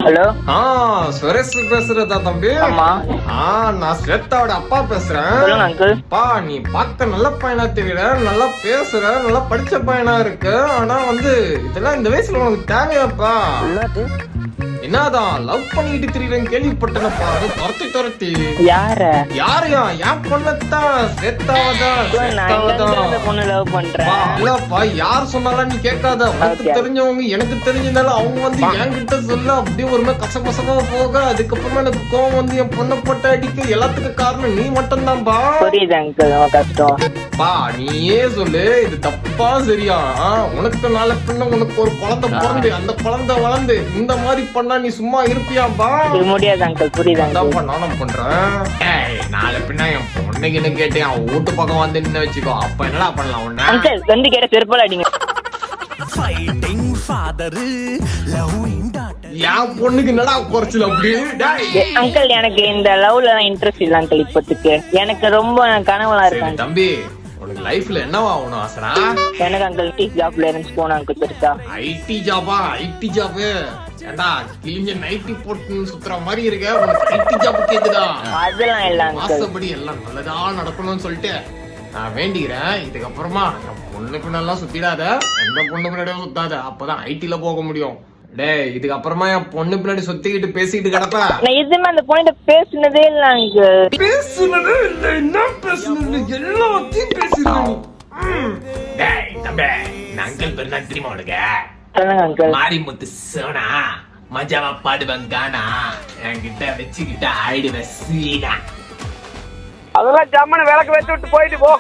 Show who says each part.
Speaker 1: Hello.
Speaker 2: Suresh பேசுறதா தம்பி?
Speaker 1: ஆமா.
Speaker 2: நான் ஸ்வேதாவோட அப்பா பேசுறேன்.
Speaker 1: சொல்லுங்க அங்கிள்.
Speaker 2: பா, நீ பார்க்க நல்ல பையனா தெரியல, நல்லா பேசுற, நல்லா படிச்ச பையனா இருக்கு. ஆனா இதெல்லாம் இந்த வயசுல உனக்கு தேவையாப்பா? என்னதான் லவ் பண்ணிட்டு திரியறேன்னு கேள்விப்பட்டனப்பா. அது துரத்தி யாரையா? என் பொண்ணத்தான், ஸ்வேதாவதான்.
Speaker 1: பொண்ணு லவ் பண்றேன்.
Speaker 2: இல்லப்பா, யார் சொன்னாலும் நீ கேட்காத. உனக்கு தெரிஞ்சவங்க, எனக்கு தெரிஞ்சதால அவங்க என்கிட்ட சொல்ல அப்படியே ஒரு மாதிரி கசகசமா போக, அதுக்கப்புறமா எனக்கு கோவம் என் பொண்ணை போட்டு அடிக்க. எல்லாத்துக்கும் காரணம் நீ மட்டும் தான்பா.
Speaker 1: புரியுது அங்கிள், கஷ்டம்.
Speaker 2: பா, நீயே சொல்லு, இது தப்பா சரியா? உனக்கு நாளை பின்ன உனக்கு ஒரு குழந்தை பிறந்து, அந்த குழந்தை வளர்ந்து இந்த மாதிரி பண்ணா நீ சும்மா இருப்பியாப்பா?
Speaker 1: முடியாது அங்கிள், புரியுது அங்கிள்.
Speaker 2: நானும் பண்றேன். நாளை பின்ன என் பொண்ணுக்கு கேட்டேன், அவன் வீட்டு பக்கம் வந்து நின்னு வச்சுக்கோ, அப்ப என்னடா பண்ணலாம் உன்ன?
Speaker 1: அங்கிள் வந்து கேட்ட செருப்பால அடிங்க.
Speaker 2: என் பொண்ணுக்கு என்னடா குறைச்சல் அப்படி?
Speaker 1: அங்கிள் எனக்கு இந்த லவ்ல இன்ட்ரெஸ்ட் இல்ல அங்கிள் இப்போதைக்கு. எனக்கு ரொம்ப கனவுலாம் இருக்கு
Speaker 2: தம்பி. உனக்கு லைஃப்ல என்னவா ஆகணும் ஆசைடா?
Speaker 1: எனக்கு அங்கிள் ஐடி ஜாப்ல இருந்து போனா அங்கிள் பெருசா.
Speaker 2: ஐடி ஜாபா? ஐடி ஜாப் ஏண்டா கிழிஞ்ச நைட்டி போட்டு சுத்துற மாதிரி இருக்க, உனக்கு ஐடி ஜாப் கேக்குதா?
Speaker 1: அதெல்லாம் இல்ல அங்கிள்.
Speaker 2: ஆசைப்படி எல்லாம் நல்லதா நடக்கணும்னு சொல்லிட்டு நான் வேண்டிக்கிறேன். இதுக்கப்புறமா பொண்ணுக்கு நல்லா சுத்திடாத, எந்த பொண்ணு பின்னாடியும் சுத்தாத, அப்பதான் ஐடில போக முடியும். டேய், இதுக்கப்புறமா என் பொண்ணு பின்னாடி சுத்திக்கிட்டு பேசிக்கிட்டு கிடப்ப.
Speaker 1: நான் எதுவுமே அந்த பொண்ணு பேசுனதே இல்ல அங்கிள்.
Speaker 2: பேசுனதே இல்ல? என்ன பேசுனது? எல்லாத்தையும் பேசுறேன். டேய் தம்பி, நான் அங்கிள் பேர் தான் தெரியுமா உனக்கு?
Speaker 1: சொல்லுங்க அங்கிள்.
Speaker 2: மாரிமுத்து சோனா, மஜாவா பாடுவேன் கானா, என்கிட்ட வச்சுக்கிட்ட ஆயிடுவேன் சீனா.
Speaker 3: அதெல்லாம் ஜம்மனு விளக்கு வச்சு விட்டு போயிட்டு போ.